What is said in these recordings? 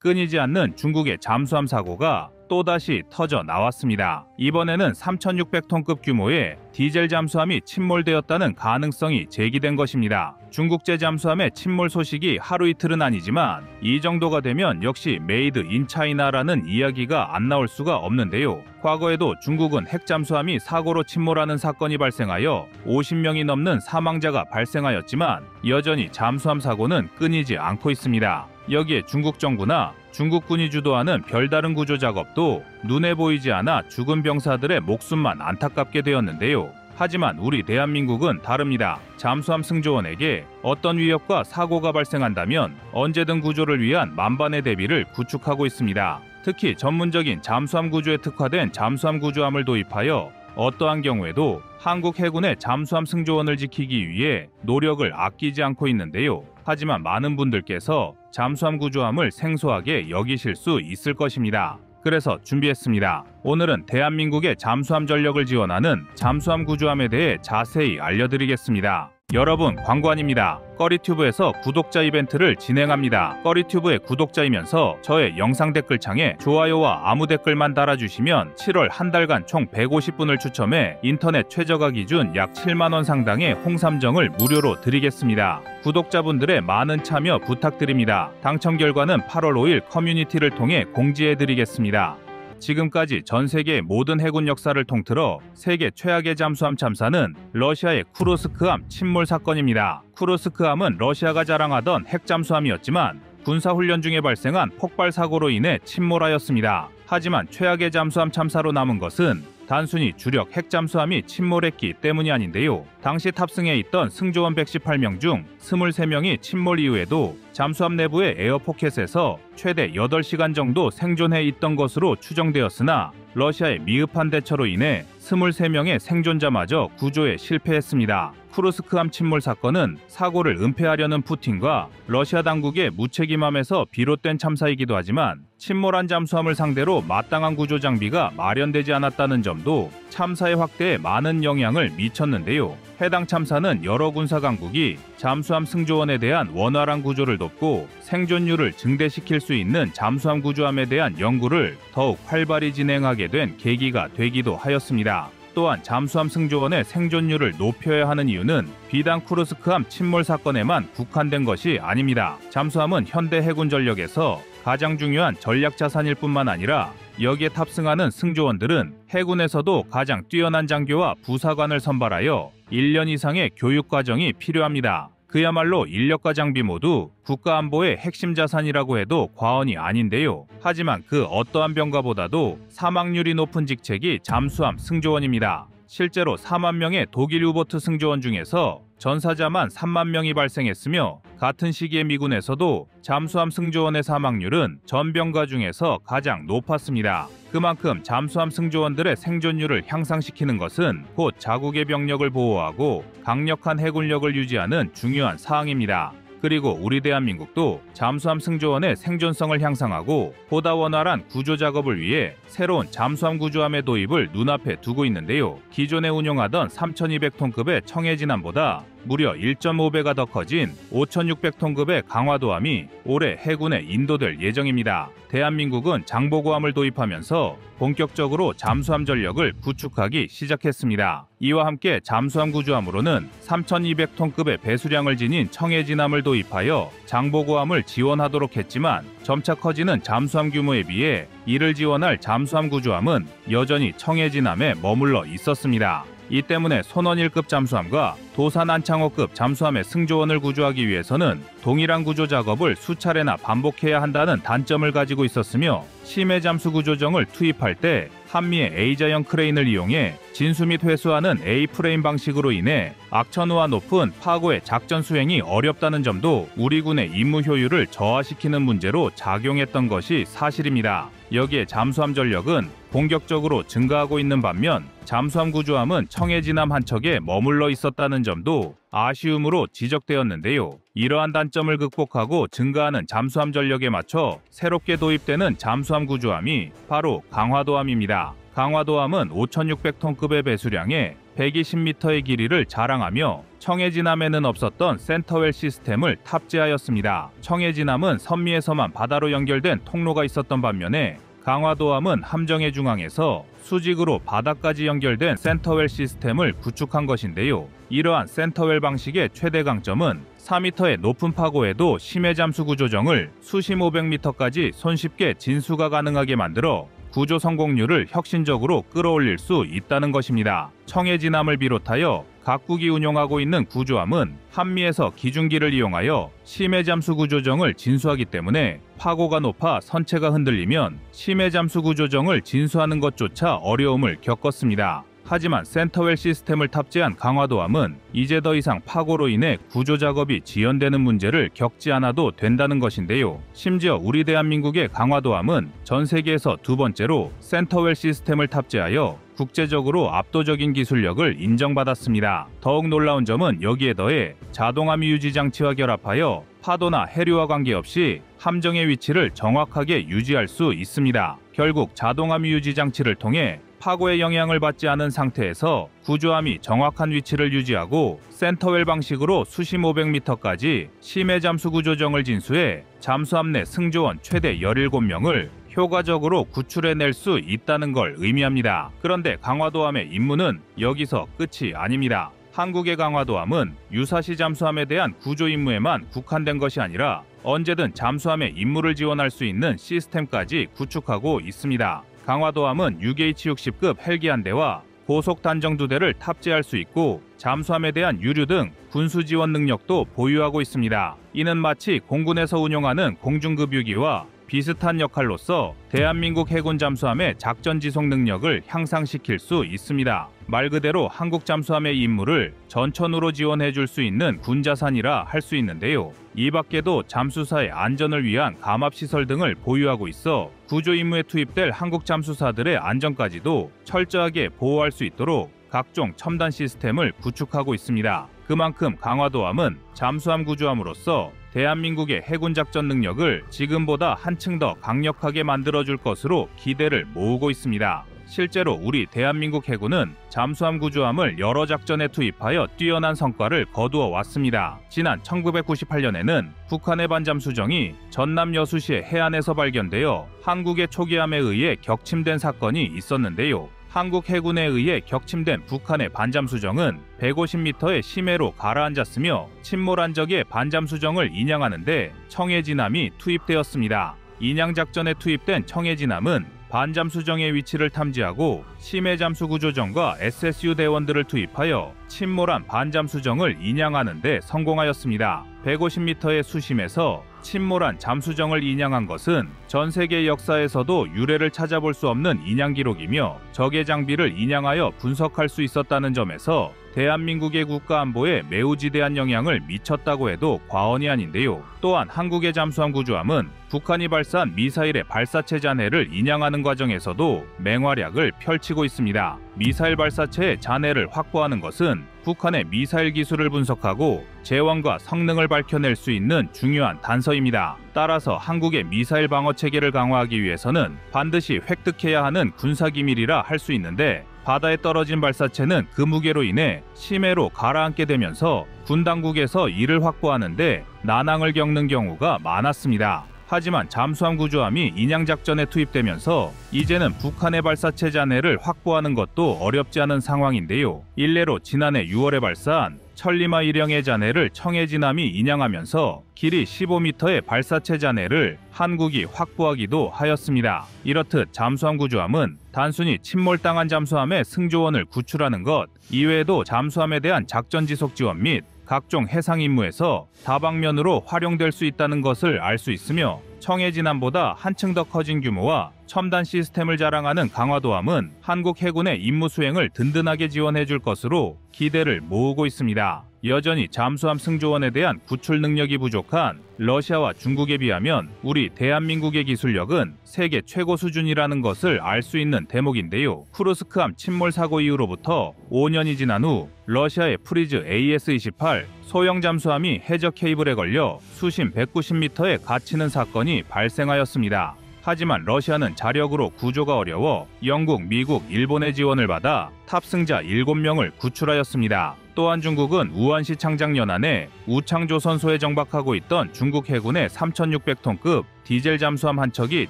끊이지 않는 중국의 잠수함 사고가 또다시 터져 나왔습니다. 이번에는 3,600톤급 규모의 디젤 잠수함이 침몰되었다는 가능성이 제기된 것입니다. 중국제 잠수함의 침몰 소식이 하루 이틀은 아니지만 이 정도가 되면 역시 메이드 인 차이나라는 이야기가 안 나올 수가 없는데요. 과거에도 중국은 핵잠수함이 사고로 침몰하는 사건이 발생하여 50명이 넘는 사망자가 발생하였지만 여전히 잠수함 사고는 끊이지 않고 있습니다. 여기에 중국 정부나 중국군이 주도하는 별다른 구조 작업도 눈에 보이지 않아 죽은 병사들의 목숨만 안타깝게 되었는데요. 하지만 우리 대한민국은 다릅니다. 잠수함 승조원에게 어떤 위협과 사고가 발생한다면 언제든 구조를 위한 만반의 대비를 구축하고 있습니다. 특히 전문적인 잠수함 구조에 특화된 잠수함 구조함을 도입하여 어떠한 경우에도 한국 해군의 잠수함 승조원을 지키기 위해 노력을 아끼지 않고 있는데요. 하지만 많은 분들께서 잠수함 구조함을 생소하게 여기실 수 있을 것입니다. 그래서 준비했습니다. 오늘은 대한민국의 잠수함 전력을 지원하는 잠수함 구조함에 대해 자세히 알려드리겠습니다. 여러분, 광고 아닙니다. 꺼리튜브에서 구독자 이벤트를 진행합니다. 꺼리튜브의 구독자이면서 저의 영상 댓글창에 좋아요와 아무 댓글만 달아주시면 7월 한 달간 총 150분을 추첨해 인터넷 최저가 기준 약 7만원 상당의 홍삼정을 무료로 드리겠습니다. 구독자분들의 많은 참여 부탁드립니다. 당첨 결과는 8월 5일 커뮤니티를 통해 공지해드리겠습니다. 지금까지 전 세계의 모든 해군 역사를 통틀어 세계 최악의 잠수함 참사는 러시아의 쿠르스크함 침몰 사건입니다. 쿠르스크함은 러시아가 자랑하던 핵잠수함이었지만 군사훈련 중에 발생한 폭발 사고로 인해 침몰하였습니다. 하지만 최악의 잠수함 참사로 남은 것은 단순히 주력 핵잠수함이 침몰했기 때문이 아닌데요. 당시 탑승해 있던 승조원 118명 중 23명이 침몰 이후에도 잠수함 내부의 에어포켓에서 최대 8시간 정도 생존해 있던 것으로 추정되었으나 러시아의 미흡한 대처로 인해 23명의 생존자마저 구조에 실패했습니다. 쿠르스크함 침몰 사건은 사고를 은폐하려는 푸틴과 러시아 당국의 무책임함에서 비롯된 참사이기도 하지만 침몰한 잠수함을 상대로 마땅한 구조 장비가 마련되지 않았다는 점도 참사의 확대에 많은 영향을 미쳤는데요. 해당 참사는 여러 군사 강국이 잠수함 승조원에 대한 원활한 구조를 돕고 생존율을 증대시킬 수 있는 잠수함 구조함에 대한 연구를 더욱 활발히 진행하게 된 계기가 되기도 하였습니다. 또한 잠수함 승조원의 생존율을 높여야 하는 이유는 비단 쿠르스크함 침몰 사건에만 국한된 것이 아닙니다. 잠수함은 현대 해군 전력에서 가장 중요한 전략 자산일 뿐만 아니라 여기에 탑승하는 승조원들은 해군에서도 가장 뛰어난 장교와 부사관을 선발하여 1년 이상의 교육 과정이 필요합니다. 그야말로 인력과 장비 모두 국가안보의 핵심 자산이라고 해도 과언이 아닌데요. 하지만 그 어떠한 병과보다도 사망률이 높은 직책이 잠수함 승조원입니다. 실제로 4만 명의 독일 유보트 승조원 중에서 전사자만 3만 명이 발생했으며 같은 시기에 미군에서도 잠수함 승조원의 사망률은 전 병과 중에서 가장 높았습니다. 그만큼 잠수함 승조원들의 생존율을 향상시키는 것은 곧 자국의 병력을 보호하고 강력한 해군력을 유지하는 중요한 사항입니다. 그리고 우리 대한민국도 잠수함 승조원의 생존성을 향상하고 보다 원활한 구조 작업을 위해 새로운 잠수함 구조함의 도입을 눈앞에 두고 있는데요. 기존에 운용하던 3,200톤급의 청해진함보다 무려 1.5배가 더 커진 5,600톤급의 강화도함이 올해 해군에 인도될 예정입니다. 대한민국은 장보고함을 도입하면서 본격적으로 잠수함 전력을 구축하기 시작했습니다. 이와 함께 잠수함 구조함으로는 3,200톤급의 배수량을 지닌 청해진함을 도입하여 장보고함을 지원하도록 했지만 점차 커지는 잠수함 규모에 비해 이를 지원할 잠수함 구조함은 여전히 청해진함에 머물러 있었습니다. 이 때문에 손원 1급 잠수함과 도산 안창호급 잠수함의 승조원을 구조하기 위해서는 동일한 구조 작업을 수차례나 반복해야 한다는 단점을 가지고 있었으며 심해 잠수 구조정을 투입할 때 한미의 A자형 크레인을 이용해 진수 및 회수하는 A-프레임 방식으로 인해 악천후와 높은 파고의 작전 수행이 어렵다는 점도 우리 군의 임무 효율을 저하시키는 문제로 작용했던 것이 사실입니다. 여기에 잠수함 전력은 본격적으로 증가하고 있는 반면 잠수함 구조함은 청해진함 한 척에 머물러 있었다는 점도 아쉬움으로 지적되었는데요. 이러한 단점을 극복하고 증가하는 잠수함 전력에 맞춰 새롭게 도입되는 잠수함 구조함이 바로 강화도함입니다. 강화도함은 5,600톤급의 배수량에 120m의 길이를 자랑하며 청해진함에는 없었던 센터웰 시스템을 탑재하였습니다. 청해진함은 선미에서만 바다로 연결된 통로가 있었던 반면에 강화도함은 함정의 중앙에서 수직으로 바다까지 연결된 센터웰 시스템을 구축한 것인데요. 이러한 센터웰 방식의 최대 강점은 4m의 높은 파고에도 심해 잠수 구조정을 수심 500m까지 손쉽게 진수가 가능하게 만들어 구조 성공률을 혁신적으로 끌어올릴 수 있다는 것입니다. 청해진함을 비롯하여 각국이 운용하고 있는 구조함은 한미에서 기중기를 이용하여 심해 잠수 구조정을 진수하기 때문에 파고가 높아 선체가 흔들리면 심해 잠수 구조정을 진수하는 것조차 어려움을 겪었습니다. 하지만 센터웰 시스템을 탑재한 강화도함은 이제 더 이상 파고로 인해 구조 작업이 지연되는 문제를 겪지 않아도 된다는 것인데요. 심지어 우리 대한민국의 강화도함은 전 세계에서 두 번째로 센터웰 시스템을 탑재하여 국제적으로 압도적인 기술력을 인정받았습니다. 더욱 놀라운 점은 여기에 더해 자동함 유지 장치와 결합하여 파도나 해류와 관계없이 함정의 위치를 정확하게 유지할 수 있습니다. 결국 자동함 유지 장치를 통해 파고의 영향을 받지 않은 상태에서 구조함이 정확한 위치를 유지하고 센터웰 방식으로 수심 500m까지 심해 잠수 구조정을 진수해 잠수함 내 승조원 최대 17명을 효과적으로 구출해낼 수 있다는 걸 의미합니다. 그런데 강화도함의 임무는 여기서 끝이 아닙니다. 한국의 강화도함은 유사시 잠수함에 대한 구조 임무에만 국한된 것이 아니라 언제든 잠수함의 임무를 지원할 수 있는 시스템까지 구축하고 있습니다. 강화도함은 UH-60급 헬기 한 대와 고속 단정 2대를 탑재할 수 있고 잠수함에 대한 유류 등 군수 지원 능력도 보유하고 있습니다. 이는 마치 공군에서 운용하는 공중급유기와 비슷한 역할로서 대한민국 해군 잠수함의 작전 지속 능력을 향상시킬 수 있습니다. 말 그대로 한국 잠수함의 임무를 전천후로 지원해 줄 수 있는 군자산이라 할 수 있는데요. 이 밖에도 잠수사의 안전을 위한 감압시설 등을 보유하고 있어 구조 임무에 투입될 한국 잠수사들의 안전까지도 철저하게 보호할 수 있도록 각종 첨단 시스템을 구축하고 있습니다. 그만큼 강화도함은 잠수함 구조함으로써 대한민국의 해군 작전 능력을 지금보다 한층 더 강력하게 만들어줄 것으로 기대를 모으고 있습니다. 실제로 우리 대한민국 해군은 잠수함 구조함을 여러 작전에 투입하여 뛰어난 성과를 거두어 왔습니다. 지난 1998년에는 북한의 반잠수정이 전남 여수시의 해안에서 발견되어 한국의 초기함에 의해 격침된 사건이 있었는데요. 한국 해군에 의해 격침된 북한의 반잠수정은 150m의 심해로 가라앉았으며 침몰한 적의 반잠수정을 인양하는데 청해진함이 투입되었습니다. 인양작전에 투입된 청해진함은 반잠수정의 위치를 탐지하고 심해 잠수 구조정과 SSU 대원들을 투입하여 침몰한 반잠수정을 인양하는 데 성공하였습니다. 150m의 수심에서 침몰한 잠수정을 인양한 것은 전 세계 역사에서도 유례를 찾아볼 수 없는 인양 기록이며 적의 장비를 인양하여 분석할 수 있었다는 점에서 대한민국의 국가안보에 매우 지대한 영향을 미쳤다고 해도 과언이 아닌데요. 또한 한국의 잠수함 구조함은 북한이 발사한 미사일의 발사체 잔해를 인양하는 과정에서도 맹활약을 펼치고 있습니다. 미사일 발사체의 잔해를 확보하는 것은 북한의 미사일 기술을 분석하고 제원과 성능을 밝혀낼 수 있는 중요한 단서입니다. 따라서 한국의 미사일 방어 체계를 강화하기 위해서는 반드시 획득해야 하는 군사기밀이라 할 수 있는데 바다에 떨어진 발사체는 그 무게로 인해 심해로 가라앉게 되면서 군 당국에서 이를 확보하는데 난항을 겪는 경우가 많았습니다. 하지만 잠수함 구조함이 인양작전에 투입되면서 이제는 북한의 발사체 잔해를 확보하는 것도 어렵지 않은 상황인데요. 일례로 지난해 6월에 발사한 천리마 1형의 잔해를 청해진함이 인양하면서 길이 15m의 발사체 잔해를 한국이 확보하기도 하였습니다. 이렇듯 잠수함 구조함은 단순히 침몰당한 잠수함의 승조원을 구출하는 것 이외에도 잠수함에 대한 작전 지속 지원 및 각종 해상 임무에서 다방면으로 활용될 수 있다는 것을 알 수 있으며 청해진함보다 한층 더 커진 규모와 첨단 시스템을 자랑하는 강화도함은 한국 해군의 임무 수행을 든든하게 지원해 줄 것으로 기대를 모으고 있습니다. 여전히 잠수함 승조원에 대한 구출 능력이 부족한 러시아와 중국에 비하면 우리 대한민국의 기술력은 세계 최고 수준이라는 것을 알 수 있는 대목인데요. 쿠르스크함 침몰 사고 이후로부터 5년이 지난 후 러시아의 프리즈 AS-28 소형 잠수함이 해저 케이블에 걸려 수심 190m에 갇히는 사건이 발생하였습니다. 하지만 러시아는 자력으로 구조가 어려워 영국, 미국, 일본의 지원을 받아 탑승자 7명을 구출하였습니다. 또한 중국은 우한시 창작연안에 우창조선소에 정박하고 있던 중국 해군의 3600톤급 디젤 잠수함 한 척이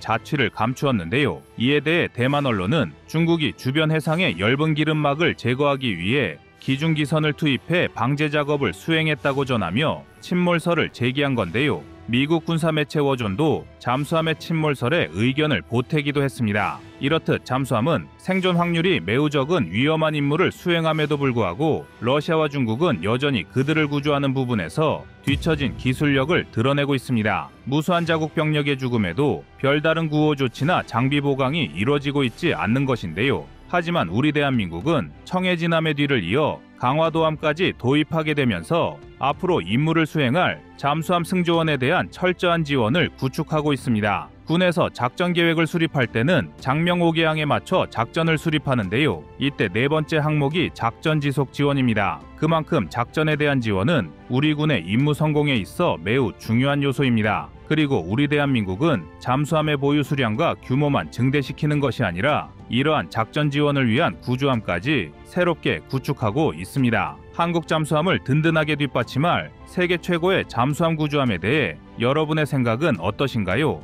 자취를 감추었는데요. 이에 대해 대만 언론은 중국이 주변 해상의 엷은 기름막을 제거하기 위해 기중기선을 투입해 방제 작업을 수행했다고 전하며 침몰설을 제기한 건데요. 미국 군사매체 워존도 잠수함의 침몰설에 의견을 보태기도 했습니다. 이렇듯 잠수함은 생존 확률이 매우 적은 위험한 임무를 수행함에도 불구하고 러시아와 중국은 여전히 그들을 구조하는 부분에서 뒤처진 기술력을 드러내고 있습니다. 무수한 자국 병력의 죽음에도 별다른 구호 조치나 장비 보강이 이루어지고 있지 않는 것인데요. 하지만 우리 대한민국은 청해진함의 뒤를 이어 강화도함까지 도입하게 되면서 앞으로 임무를 수행할 잠수함 승조원에 대한 철저한 지원을 구축하고 있습니다. 군에서 작전 계획을 수립할 때는 장명 5개항에 맞춰 작전을 수립하는데요. 이때 네 번째 항목이 작전 지속 지원입니다. 그만큼 작전에 대한 지원은 우리 군의 임무 성공에 있어 매우 중요한 요소입니다. 그리고 우리 대한민국은 잠수함의 보유 수량과 규모만 증대시키는 것이 아니라 이러한 작전 지원을 위한 구조함까지 새롭게 구축하고 있습니다. 한국 잠수함을 든든하게 뒷받침할 세계 최고의 잠수함 구조함에 대해 여러분의 생각은 어떠신가요?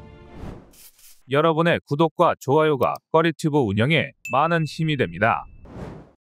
여러분의 구독과 좋아요가 꺼리튜브 운영에 많은 힘이 됩니다.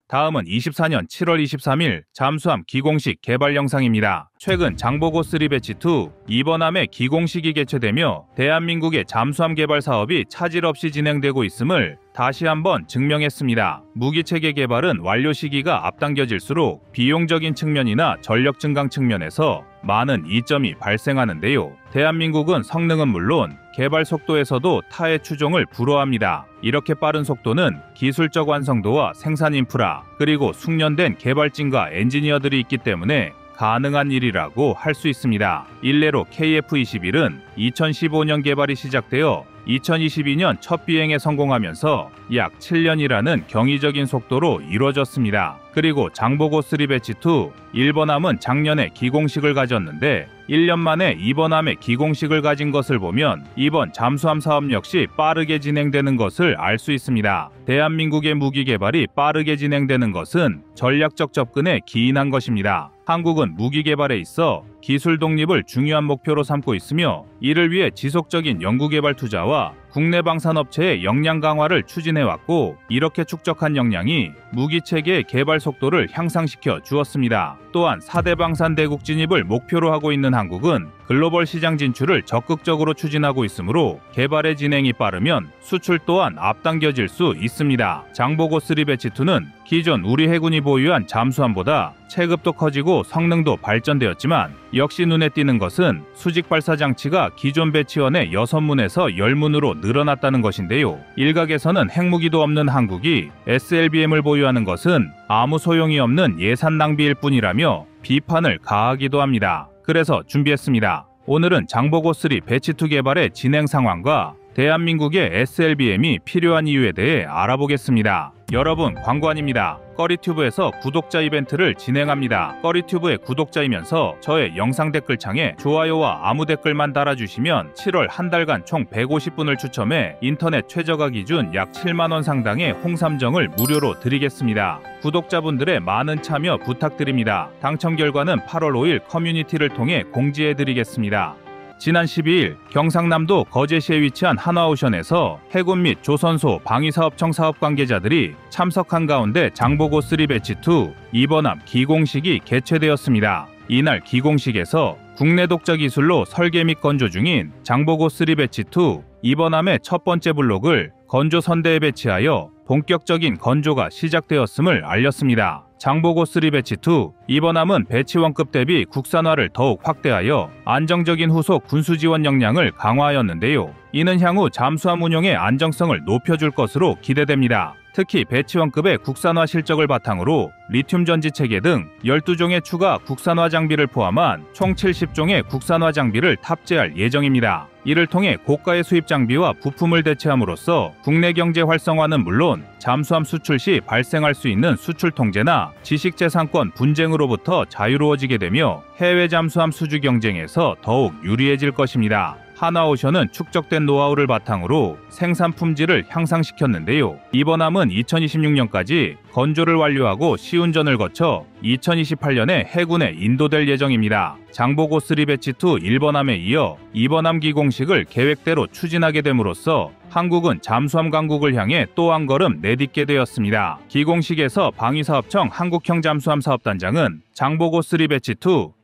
다음은 24년 7월 23일 잠수함 기공식 개발 영상입니다. 최근 장보고3 배치2 2번함의 기공식이 개최되며 대한민국의 잠수함 개발 사업이 차질 없이 진행되고 있음을 다시 한번 증명했습니다. 무기체계 개발은 완료 시기가 앞당겨질수록 비용적인 측면이나 전력 증강 측면에서 많은 이점이 발생하는데요. 대한민국은 성능은 물론 개발 속도에서도 타의 추종을 불허합니다. 이렇게 빠른 속도는 기술적 완성도와 생산 인프라, 그리고 숙련된 개발진과 엔지니어들이 있기 때문에 가능한 일이라고 할 수 있습니다. 일례로 KF-21은 2015년 개발이 시작되어 2022년 첫 비행에 성공하면서 약 7년이라는 경이적인 속도로 이루어졌습니다. 그리고 장보고3 배치2 1번함은 작년에 기공식을 가졌는데 1년 만에 2번함의 기공식을 가진 것을 보면 이번 잠수함 사업 역시 빠르게 진행되는 것을 알 수 있습니다. 대한민국의 무기 개발이 빠르게 진행되는 것은 전략적 접근에 기인한 것입니다. 한국은 무기 개발에 있어 기술 독립을 중요한 목표로 삼고 있으며 이를 위해 지속적인 연구개발 투자와 국내 방산업체의 역량 강화를 추진해왔고 이렇게 축적한 역량이 무기체계의 개발 속도를 향상시켜 주었습니다. 또한 4대 방산 대국 진입을 목표로 하고 있는 한국은 글로벌 시장 진출을 적극적으로 추진하고 있으므로 개발의 진행이 빠르면 수출 또한 앞당겨질 수 있습니다. 장보고3 배치2는 기존 우리 해군이 보유한 잠수함보다 체급도 커지고 성능도 발전되었지만 역시 눈에 띄는 것은 수직 발사 장치가 기존 배치원의 6문에서 10문으로 늘어났다는 것인데요. 일각에서는 핵무기도 없는 한국이 SLBM을 보유하는 것은 아무 소용이 없는 예산 낭비일 뿐이라며 비판을 가하기도 합니다. 그래서 준비했습니다. 오늘은 장보고3 배치2 개발의 진행 상황과 대한민국의 SLBM이 필요한 이유에 대해 알아보겠습니다. 여러분, 광고 아닙니다. 꺼리튜브에서 구독자 이벤트를 진행합니다. 꺼리튜브의 구독자이면서 저의 영상 댓글창에 좋아요와 아무 댓글만 달아주시면 7월 한 달간 총 150분을 추첨해 인터넷 최저가 기준 약 7만원 상당의 홍삼정을 무료로 드리겠습니다. 구독자분들의 많은 참여 부탁드립니다. 당첨 결과는 8월 5일 커뮤니티를 통해 공지해드리겠습니다. 지난 12일 경상남도 거제시에 위치한 한화오션에서 해군 및 조선소 방위사업청 사업 관계자들이 참석한 가운데 장보고3 배치2 2번함 기공식이 개최되었습니다. 이날 기공식에서 국내 독자 기술로 설계 및 건조 중인 장보고3 배치2 2번함의 첫 번째 블록을 건조 선대에 배치하여 본격적인 건조가 시작되었음을 알렸습니다. 장보고3 배치2 2번함은 배치원급 대비 국산화를 더욱 확대하여 안정적인 후속 군수지원 역량을 강화하였는데요. 이는 향후 잠수함 운용의 안정성을 높여줄 것으로 기대됩니다. 특히 배치원급의 국산화 실적을 바탕으로 리튬 전지 체계 등 12종의 추가 국산화 장비를 포함한 총 70종의 국산화 장비를 탑재할 예정입니다. 이를 통해 고가의 수입 장비와 부품을 대체함으로써 국내 경제 활성화는 물론 잠수함 수출 시 발생할 수 있는 수출 통제나 지식재산권 분쟁으로부터 자유로워지게 되며 해외 잠수함 수주 경쟁에서 더욱 유리해질 것입니다. 하나오션은 축적된 노하우를 바탕으로 생산 품질을 향상시켰는데요. 이번 함은 2026년까지 건조를 완료하고 시운전을 거쳐 2028년에 해군에 인도될 예정입니다. 장보고 3 배치 2 1번 함에 이어 2번 함 기공식을 계획대로 추진하게 됨으로써 한국은 잠수함 강국을 향해 또 한 걸음 내딛게 되었습니다. 기공식에서 방위사업청 한국형 잠수함 사업단장은 장보고 3 배치 2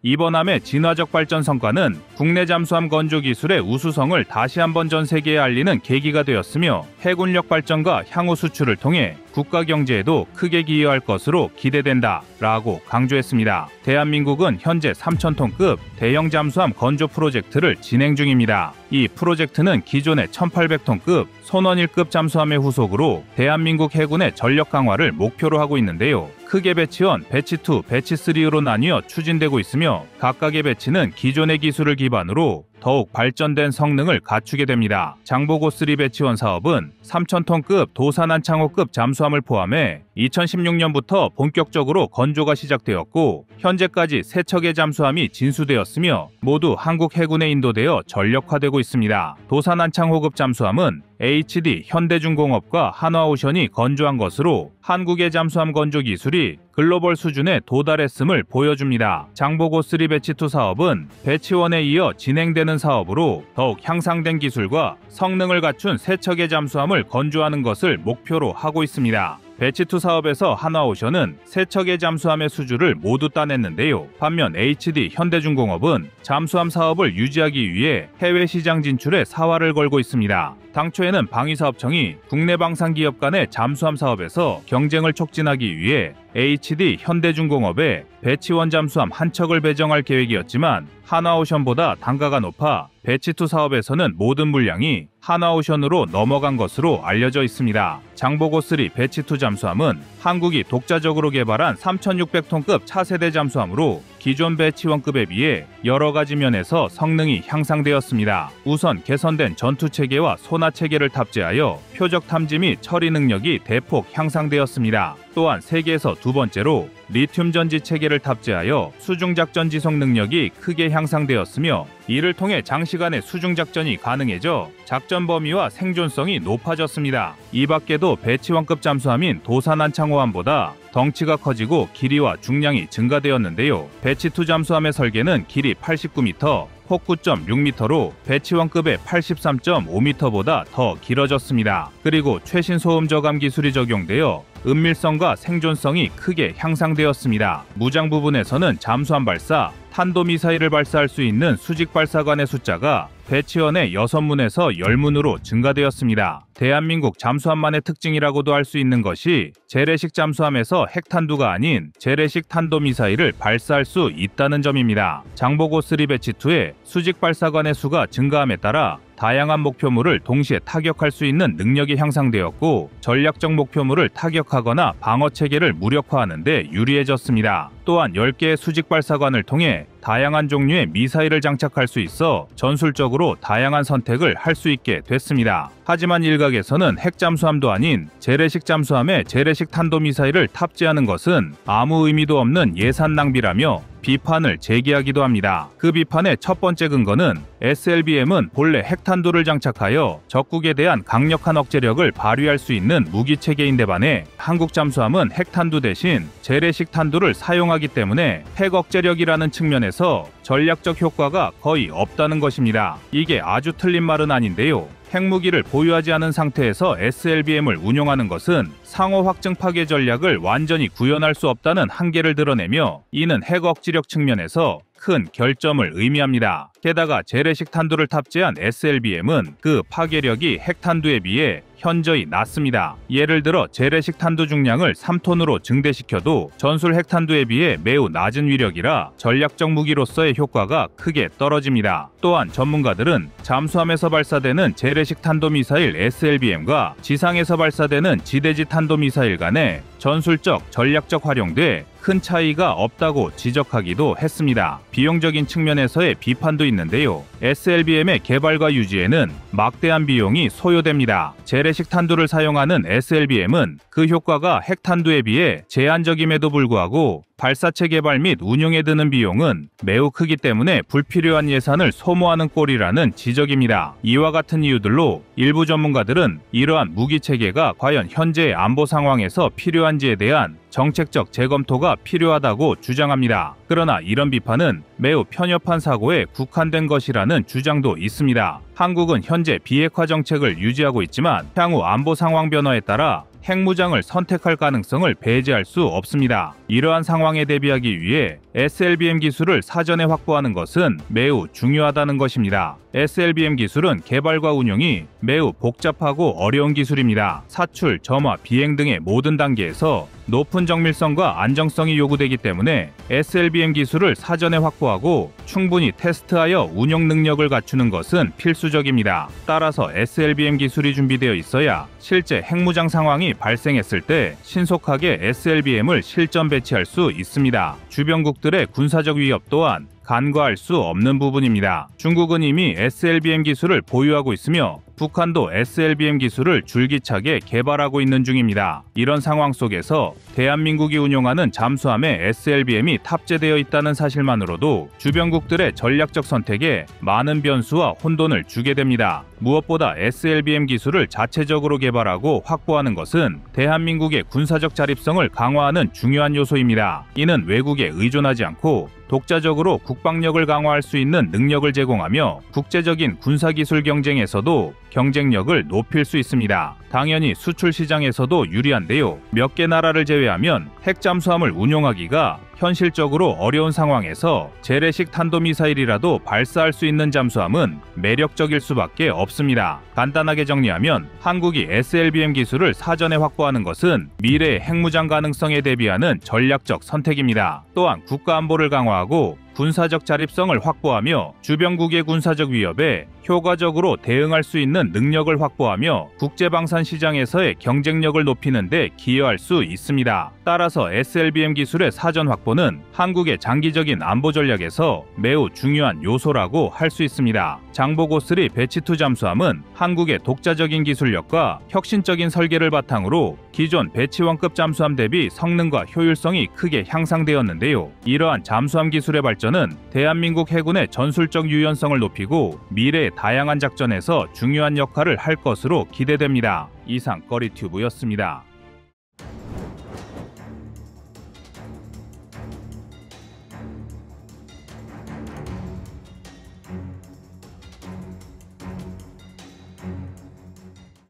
2번 함의 진화적 발전 성과는 국내 잠수함 건조 기술의 우수성을 다시 한번 전 세계에 알리는 계기가 되었으며 해군력 발전과 향후 수출을 통해 국가 경제에도 크게 기여할 것으로 기대된다 라고 강조했습니다. 대한민국은 현재 3,000톤급 대형 잠수함 건조 프로젝트를 진행 중입니다. 이 프로젝트는 기존의 1,800톤급 손원 1급 잠수함의 후속으로 대한민국 해군의 전력 강화를 목표로 하고 있는데요. 크게 배치 1, 배치 2, 배치 3로 나뉘어 추진되고 있으며 각각의 배치는 기존의 기술을 기반으로 더욱 발전된 성능을 갖추게 됩니다. 장보고 3 배치 1 사업은 3,000톤급 도산안창호급 잠수함을 포함해 2016년부터 본격적으로 건조가 시작되었고 현재까지 3척의 잠수함이 진수되었으며 모두 한국 해군에 인도되어 전력화되고 있습니다. 도산안창호급 잠수함은 HD 현대중공업과 한화오션이 건조한 것으로 한국의 잠수함 건조 기술이 글로벌 수준에 도달했음을 보여줍니다. 장보고 3 배치 2 사업은 배치 1에 이어 진행되는 사업으로 더욱 향상된 기술과 성능을 갖춘 3척의 잠수함을 건조하는 것을 목표로 하고 있습니다. 배치2 사업에서 한화오션은 3척의 잠수함의 수주를 모두 따냈는데요. 반면 HD 현대중공업은 잠수함 사업을 유지하기 위해 해외 시장 진출에 사활을 걸고 있습니다. 당초에는 방위사업청이 국내 방산기업 간의 잠수함 사업에서 경쟁을 촉진하기 위해 HD 현대중공업에 배치1 잠수함 한 척을 배정할 계획이었지만 한화오션보다 단가가 높아 배치2 사업에서는 모든 물량이 한화오션으로 넘어간 것으로 알려져 있습니다. 장보고 3 배치2 잠수함은 한국이 독자적으로 개발한 3,600톤급 차세대 잠수함으로 기존 배치1급에 비해 여러 가지 면에서 성능이 향상되었습니다. 우선 개선된 전투체계와 소나체계를 탑재하여 표적 탐지 및 처리 능력이 대폭 향상되었습니다. 또한 세계에서 두 번째로 리튬 전지 체계를 탑재하여 수중작전 지속 능력이 크게 향상되었으며 이를 통해 장시간의 수중작전이 가능해져 작전 범위와 생존성이 높아졌습니다. 이 밖에도 배치1급 잠수함인 도산안창호함보다 덩치가 커지고 길이와 중량이 증가되었는데요. 배치2 잠수함의 설계는 길이 89m, 폭 9.6m로 배치1급의 83.5m보다 더 길어졌습니다. 그리고 최신 소음 저감 기술이 적용되어 은밀성과 생존성이 크게 향상되었습니다. 무장 부분에서는 잠수함 발사, 탄도미사일을 발사할 수 있는 수직 발사관의 숫자가 배치1의 6문에서 10문으로 증가되었습니다. 대한민국 잠수함만의 특징이라고도 할 수 있는 것이 재래식 잠수함에서 핵탄두가 아닌 재래식 탄도미사일을 발사할 수 있다는 점입니다. 장보고 3 배치2의 수직 발사관의 수가 증가함에 따라 다양한 목표물을 동시에 타격할 수 있는 능력이 향상되었고 전략적 목표물을 타격하거나 방어체계를 무력화하는 데 유리해졌습니다. 또한 10개의 수직 발사관을 통해 다양한 종류의 미사일을 장착할 수 있어 전술적으로 다양한 선택을 할 수 있게 됐습니다. 하지만 일각에서는 핵잠수함도 아닌 재래식 잠수함에 재래식 탄도미사일을 탑재하는 것은 아무 의미도 없는 예산 낭비라며 비판을 제기하기도 합니다. 그 비판의 첫 번째 근거는 SLBM은 본래 핵탄두를 장착하여 적국에 대한 강력한 억제력을 발휘할 수 있는 무기체계인데 반해 한국 잠수함은 핵탄두 대신 재래식 탄두를 사용하기 때문에 핵억제력이라는 측면에서 전략적 효과가 거의 없다는 것입니다. 이게 아주 틀린 말은 아닌데요. 핵무기를 보유하지 않은 상태에서 SLBM을 운용하는 것은 상호 확증 파괴 전략을 완전히 구현할 수 없다는 한계를 드러내며 이는 핵 억지력 측면에서 큰 결점을 의미합니다. 게다가 재래식 탄두를 탑재한 SLBM은 그 파괴력이 핵탄두에 비해 현저히 낮습니다. 예를 들어 재래식 탄두 중량을 3톤으로 증대시켜도 전술 핵탄두에 비해 매우 낮은 위력이라 전략적 무기로서의 효과가 크게 떨어집니다. 또한 전문가들은 잠수함에서 발사되는 재래식 탄도미사일 SLBM과 지상에서 발사되는 지대지 탄도미사일 간의 전술적, 전략적 활용돼 큰 차이가 없다고 지적하기도 했습니다. 비용적인 측면에서의 비판도 있는데요. SLBM의 개발과 유지에는 막대한 비용이 소요됩니다. 재래식 탄두를 사용하는 SLBM은 그 효과가 핵탄두에 비해 제한적임에도 불구하고 발사체 개발 및 운용에 드는 비용은 매우 크기 때문에 불필요한 예산을 소모하는 꼴이라는 지적입니다. 이와 같은 이유들로 일부 전문가들은 이러한 무기 체계가 과연 현재의 안보 상황에서 필요한지에 대한 정책적 재검토가 필요하다고 주장합니다. 그러나 이런 비판은 매우 편협한 사고에 국한된 것이라는 주장도 있습니다. 한국은 현재 비핵화 정책을 유지하고 있지만 향후 안보 상황 변화에 따라 핵무장을 선택할 가능성을 배제할 수 없습니다. 이러한 상황에 대비하기 위해 SLBM 기술을 사전에 확보하는 것은 매우 중요하다는 것입니다. SLBM 기술은 개발과 운용이 매우 복잡하고 어려운 기술입니다. 사출, 점화, 비행 등의 모든 단계에서 높은 정밀성과 안정성이 요구되기 때문에 SLBM 기술을 사전에 확보하고 충분히 테스트하여 운용 능력을 갖추는 것은 필수적입니다. 따라서 SLBM 기술이 준비되어 있어야 실제 핵무장 상황이 발생했을 때 신속하게 SLBM을 실전 배치할 수 있습니다. 주변국들의 군사적 위협 또한 간과할 수 없는 부분입니다. 중국은 이미 SLBM 기술을 보유하고 있으며 북한도 SLBM 기술을 줄기차게 개발하고 있는 중입니다. 이런 상황 속에서 대한민국이 운용하는 잠수함에 SLBM이 탑재되어 있다는 사실만으로도 주변국들의 전략적 선택에 많은 변수와 혼돈을 주게 됩니다. 무엇보다 SLBM 기술을 자체적으로 개발하고 확보하는 것은 대한민국의 군사적 자립성을 강화하는 중요한 요소입니다. 이는 외국에 의존하지 않고 독자적으로 국방력을 강화할 수 있는 능력을 제공하며 국제적인 군사기술 경쟁에서도 경쟁력을 높일 수 있습니다. 당연히 수출 시장에서도 유리한데요. 몇 개 나라를 제외하면 핵잠수함을 운용하기가 현실적으로 어려운 상황에서 재래식 탄도미사일이라도 발사할 수 있는 잠수함은 매력적일 수밖에 없습니다. 간단하게 정리하면 한국이 SLBM 기술을 사전에 확보하는 것은 미래의 핵무장 가능성에 대비하는 전략적 선택입니다. 또한 국가안보를 강화하고 군사적 자립성을 확보하며 주변국의 군사적 위협에 효과적으로 대응할 수 있는 능력을 확보하며 국제방산 시장에서의 경쟁력을 높이는 데 기여할 수 있습니다. 따라서 SLBM 기술의 사전 확보는 한국의 장기적인 안보 전략에서 매우 중요한 요소라고 할 수 있습니다. 장보고3 배치2 잠수함은 한국의 독자적인 기술력과 혁신적인 설계를 바탕으로 기존 배치1급 잠수함 대비 성능과 효율성이 크게 향상되었는데요. 이러한 잠수함 기술의 발전은 대한민국 해군의 전술적 유연성을 높이고 미래의 다양한 작전에서 중요한 역할을 할 것으로 기대됩니다. 이상 꺼리튜브였습니다.